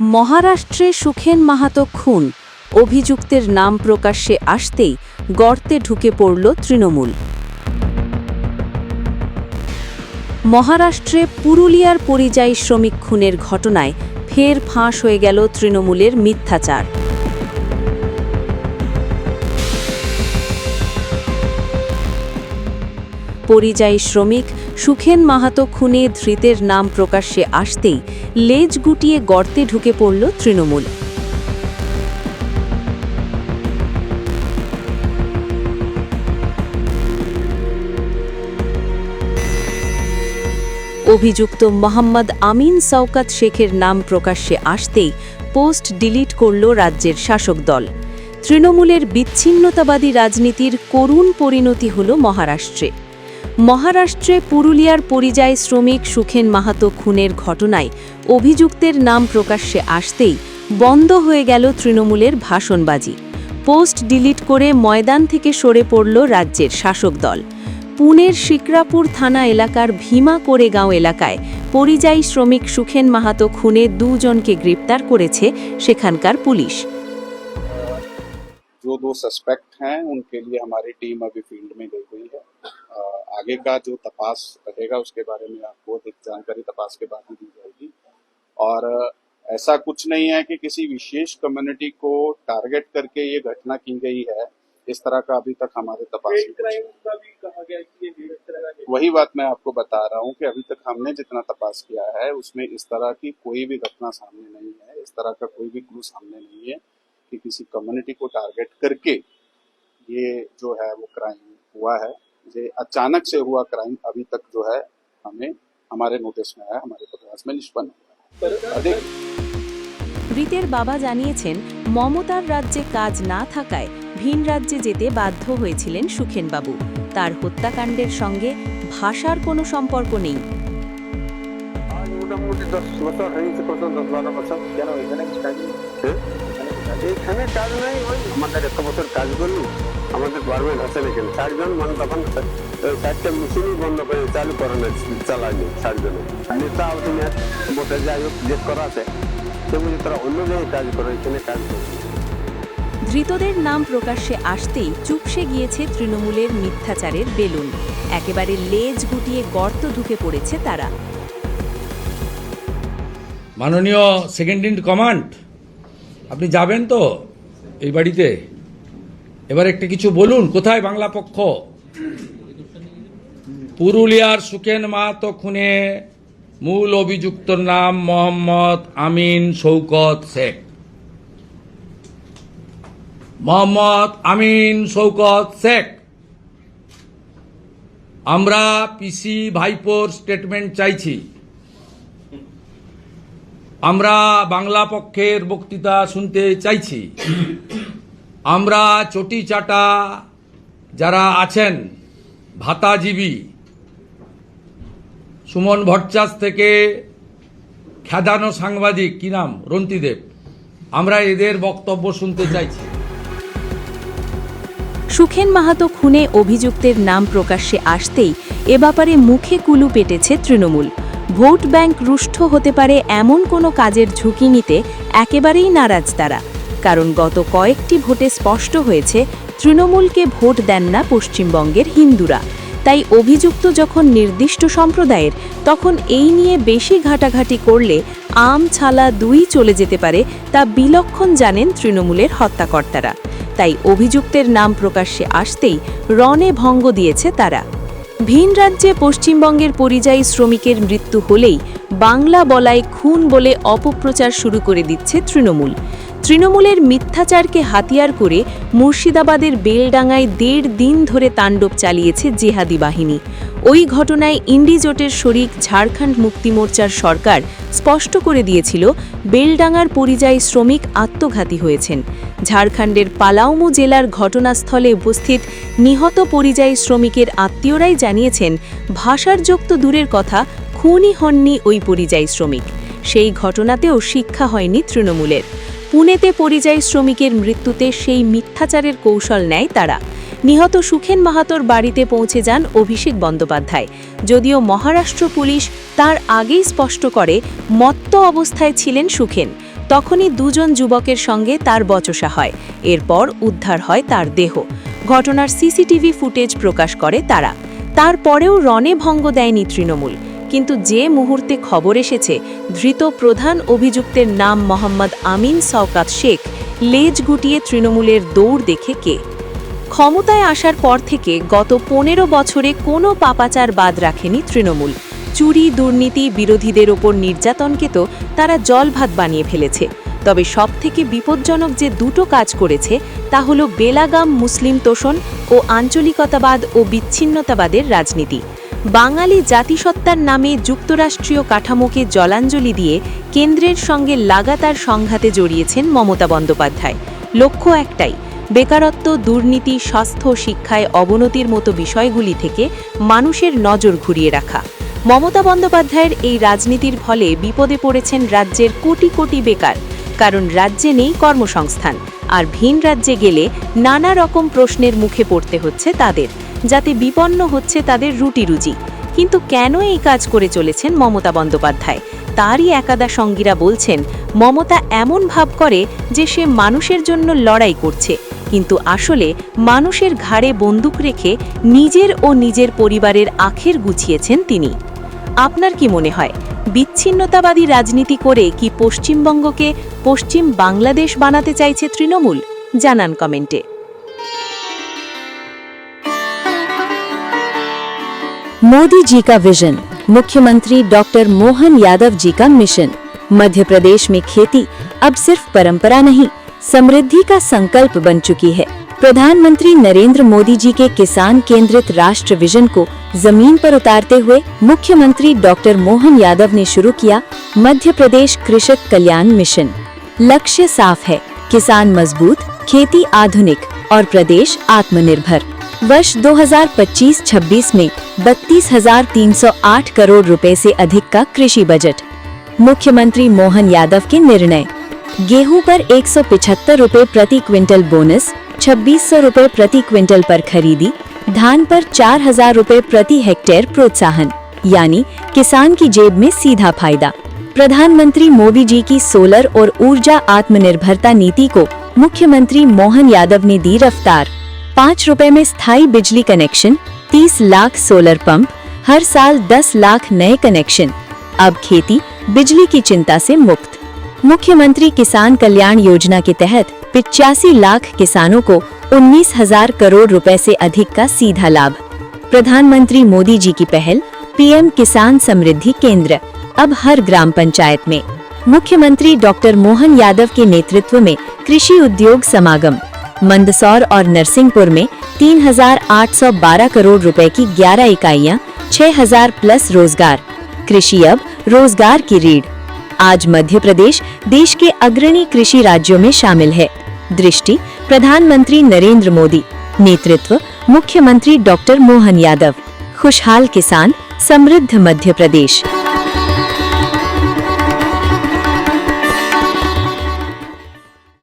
মহারাষ্ট্রে সুখেন মাহাতো খুন, অভিযুক্তের নাম প্রকাশ্যে আসতেই গর্তে ঢুকে পড়ল তৃণমূল। মহারাষ্ট্রে পুরুলিয়ার পরিযায়ী শ্রমিক খুনের ঘটনায় ফের ফাঁস হয়ে গেল তৃণমূলের মিথ্যাচার। পরিযায়ী শ্রমিক সুখেন মাহাতো খুনে ধৃতের নাম প্রকাশ্যে আসতেই লেজ গুটিয়ে গর্তে ঢুকে পড়ল তৃণমূল। অভিযুক্ত মোহাম্মদ আমিন শওকত শেখের নাম প্রকাশ্যে আসতেই পোস্ট ডিলিট করল রাজ্যের শাসক দল। তৃণমূলের বিচ্ছিন্নতাবাদী রাজনীতির করুণ পরিণতি হল মহারাষ্ট্রে পুরুলিয়ার পরিযায়ী শ্রমিক সুখেন মাহাতো খুনের ঘটনায় অভিযুক্তের নাম প্রকাশ্যে আসতেই বন্ধ হয়ে গেল তৃণমূলের ভাষণবাজি। পোস্ট ডিলিট করে ময়দান থেকে সরে পড়ল রাজ্যের শাসক দল। পুনের শিকরাপুর থানা এলাকার ভীমা কোরেগাঁও এলাকায় পরিযায়ী শ্রমিক সুখেন মাহাতো খুনে দুজনকে গ্রেপ্তার করেছে সেখানকার পুলিশ। जो दो सस्पेक्ट हैं उनके लिए हमारी टीम अभी फील्ड में गई हुई है। आगे का जो तपास रहेगा उसके बारे में आपको अधिक जानकारी तपास के बाद ही दी जाएगी। और ऐसा कुछ नहीं है कि किसी विशेष कम्युनिटी को टारगेट करके ये घटना की गई है, इस तरह का अभी तक हमारे तपास वही बात मैं आपको बता रहा हूँ कि अभी तक हमने जितना तपास किया है उसमें इस तरह की कोई भी घटना सामने नहीं है, इस तरह का कोई भी क्लू सामने नहीं है कि किसी कम्युनिटी को टारगेट करके ये जो है वो क्राइम हुआ है। ये अचानक से हुआ क्राइम अभी तक जो है हमें हमारे नोटिस में है, हमारे प्रयास में निष्पन्न हुआ है। মৃতের বাবা জানিয়েছেন, মমতার রাজ্যে কাজ না থাকায় ভিন রাজ্যে যেতে বাধ্য হয়েছিলেন সুখেনবাবু। তার হত্যাকাণ্ডের সঙ্গে ভাষার কোনো সম্পর্ক নেই। মোটামুটি 10 বছর হয়েছে, 10-12 বছর। কেন এখানে এখানে কাজ নাই, ওই আমাদের এত বছর কাজ করলু, আমাদের গভর্নমেন্ট আছে না, এখানে 60 জন মানে তখন 60টা মেশিনই বন্ধ করে চালু করে না, চালায়নি 60 জন নেতা আউটিনে বসে যাই হোক ডেট করা আছে, সেগুলি তারা অন্য জায়গায় কাজ করে, এখানে কাজ করে। ধৃতদের নাম প্রকাশ্যে আসতেই চুপসে গিয়েছে তৃণমূলের মিথ্যাচারের বেলুন। একেবারে লেজ গুটিয়ে গর্ত ঢুকে পড়েছে তারা। মাননীয় সেকেন্ড ইন কমান্ড, আপনি যাবেন তো এই বাড়িতে? এবার একটা কিছু বলুন, কোথায় বাংলা পক্ষ? পুরুলিয়ার সুখেন মাহাতো খুনে মূল অভিযুক্তর নাম মোহাম্মদ আমিন শওকত শেখ। মোহাম্মদ আমিন শওকত শেখ। আমরা পিসি ভাইপোর স্টেটমেন্ট চাইছি। আমরা বাংলা পক্ষের বক্তৃতা শুনতে চাইছি। আমরা চটি চাটা যারা আছেন ভাতাজীবী, সুমন ভট্টাচার্য থেকে খেদানো সাংবাদিক, কি নাম, রন্তিদেব, আমরা এদের বক্তব্য শুনতে চাইছি। সুখেন মাহাতো খুনে অভিযুক্তের নাম প্রকাশ্যে আসতেই এ ব্যাপারে মুখে কুলু পেটেছে তৃণমূল। ভোট ব্যাংক রুষ্ট হতে পারে এমন কোনো কাজের ঝুঁকি নিতে একেবারেই নারাজ তারা। কারণ গত কয়েকটি ভোটে স্পষ্ট হয়েছে তৃণমূলকে ভোট দেন না পশ্চিমবঙ্গের হিন্দুরা। তাই অভিযুক্ত যখন নির্দিষ্ট সম্প্রদায়ের, তখন এই নিয়ে বেশি ঘাটাঘাটি করলে আম ছালা দুই চলে যেতে পারে, তা বিলক্ষণ জানেন তৃণমূলের হত্যাকর্তারা। তাই অভিযুক্তের নাম প্রকাশ্যে আসতেই রণে ভঙ্গ দিয়েছে তারা। ভিন রাজ্যে পশ্চিমবঙ্গের পরিযায়ী শ্রমিকের মৃত্যু হলেই বাংলা বলায় খুন বলে অপপ্রচার শুরু করে দিচ্ছে তৃণমূলের মিথ্যাচারকে হাতিয়ার করে মুর্শিদাবাদের বেলডাঙ্গায় 1.5 দিন ধরে তাণ্ডব চালিয়েছে জেহাদি বাহিনী। ওই ঘটনায় ইন্ডিজোটের শরিক ঝাড়খণ্ড মুক্তি মোর্চার সরকার স্পষ্ট করে দিয়েছিল বেলডাঙ্গার পরিযায়ী শ্রমিক আত্মঘাতী হয়েছেন। ঝাড়খণ্ডের পালাউমু জেলার ঘটনাস্থলে উপস্থিত নিহত পরিযায়ী শ্রমিকের আত্মীয়রাই জানিয়েছেন, ভাষার যোগ তো দূরের কথা, খুনই হননি ওই পরিযায়ী শ্রমিক। সেই ঘটনাতেও শিক্ষা হয়নি তৃণমূলের। পুনেতে পরিযায়ী শ্রমিকের মৃত্যুতে সেই মিথ্যাচারের কৌশল নেয় তারা। নিহত সুখেন মাহাতোর বাড়িতে পৌঁছে যান অভিষেক বন্দ্যোপাধ্যায়। যদিও মহারাষ্ট্র পুলিশ তার আগেই স্পষ্ট করে মত্ত অবস্থায় ছিলেন সুখেন। তখনই দুজন যুবকের সঙ্গে তার বচসা হয়। এরপর উদ্ধার হয় তার দেহ। ঘটনার সিসিটিভি ফুটেজ প্রকাশ করে তারা। তারপরেও রণে ভঙ্গ দেয়নি তৃণমূল। কিন্তু যে মুহূর্তে খবর এসেছে ধৃত প্রধান অভিযুক্তের নাম মোহাম্মদ আমিন শওকাত শেখ, লেজ গুটিয়ে তৃণমূলের দৌড় দেখে কে? ক্ষমতায় আসার পর থেকে গত 15 বছরে কোনো পাপাচার বাদ রাখেনি তৃণমূল। চুরি, দুর্নীতি, বিরোধীদের ওপর নির্যাতনকে তো তারা জলভাত বানিয়ে ফেলেছে। তবে সবথেকে বিপজ্জনক যে দুটো কাজ করেছে তা হলো বেলাগাম মুসলিম তোষণ ও আঞ্চলিকতাবাদ ও বিচ্ছিন্নতাবাদের রাজনীতি। বাঙালি জাতিসত্তার নামে যুক্তরাষ্ট্রীয় কাঠামোকে জলাঞ্জলি দিয়ে কেন্দ্রের সঙ্গে লাগাতার সংঘাতে জড়িয়েছেন মমতা বন্দ্যোপাধ্যায়। লক্ষ্য একটাই, বেকারত্ব, দুর্নীতি, স্বাস্থ্য, শিক্ষায় অবনতির মতো বিষয়গুলি থেকে মানুষের নজর ঘুরিয়ে রাখা। মমতা বন্দ্যোপাধ্যায়ের এই রাজনীতির ফলে বিপদে পড়েছেন রাজ্যের কোটি কোটি বেকার। কারণ রাজ্যে নেই কর্মসংস্থান, আর ভিন রাজ্যে গেলে নানা রকম প্রশ্নের মুখে পড়তে হচ্ছে তাদের, যাতে বিপন্ন হচ্ছে তাদের রুটি-রুজি। কিন্তু কেন এই কাজ করে চলেছেন মমতা বন্দ্যোপাধ্যায়? তারই একাদা সঙ্গীরা বলছেন, মমতা এমন ভাব করে যে সে মানুষের জন্য লড়াই করছে, কিন্তু আসলে মানুষের ঘাড়ে বন্দুক রেখে নিজের ও নিজের পরিবারের আখের গুছিয়েছেন তিনি। আপনার কি মনে হয়, বিচ্ছিন্নতাবাদী রাজনীতি করে কি পশ্চিমবঙ্গকে পশ্চিম বাংলাদেশ বানাতে চাইছে তৃণমূল? জানান কমেন্টে। मोदी जी का विजन, मुख्यमंत्री डॉक्टर मोहन यादव जी का मिशन। मध्य प्रदेश में खेती अब सिर्फ परंपरा नहीं, समृद्धि का संकल्प बन चुकी है। प्रधानमंत्री नरेंद्र मोदी जी के किसान केंद्रित राष्ट्र विजन को जमीन पर उतारते हुए मुख्यमंत्री डॉक्टर मोहन यादव ने शुरू किया मध्य प्रदेश कृषक कल्याण मिशन। लक्ष्य साफ है, किसान मजबूत, खेती आधुनिक और प्रदेश आत्मनिर्भर। वर्ष 2025-26 में 32,308 करोड़ रुपए से अधिक का कृषि बजट। मुख्यमंत्री मोहन यादव के निर्णय, गेहूं पर 175 रुपए प्रति क्विंटल बोनस, 2600 रुपए प्रति क्विंटल पर खरीदी, धान पर 4,000 रुपए प्रति हेक्टेयर प्रोत्साहन, यानी किसान की जेब में सीधा फायदा। प्रधानमंत्री मोदी जी की सोलर और ऊर्जा आत्मनिर्भरता नीति को मुख्यमंत्री मोहन यादव ने दी रफ्तार। 5 रुपए में स्थायी बिजली कनेक्शन, 30 लाख सोलर पंप, हर साल 10 लाख नए कनेक्शन। अब खेती बिजली की चिंता से मुक्त। मुख्यमंत्री किसान कल्याण योजना के तहत 85 लाख किसानों को 19,000 करोड़ रुपए से अधिक का सीधा लाभ। प्रधानमंत्री मोदी जी की पहल, पीएम किसान समृद्धि केंद्र, अब हर ग्राम पंचायत में। मुख्यमंत्री डॉक्टर मोहन यादव के नेतृत्व में कृषि उद्योग समागम। मंदसौर और नरसिंहपुर में 3,812 करोड़ रुपए की 11 इकाइयां, 6,000 प्लस रोजगार। कृषि अब रोजगार की रीढ़। आज मध्य प्रदेश देश के अग्रणी कृषि राज्यों में शामिल है। दृष्टि प्रधानमंत्री नरेंद्र मोदी, नेतृत्व मुख्यमंत्री डॉक्टर मोहन यादव। खुशहाल किसान, समृद्ध मध्य प्रदेश।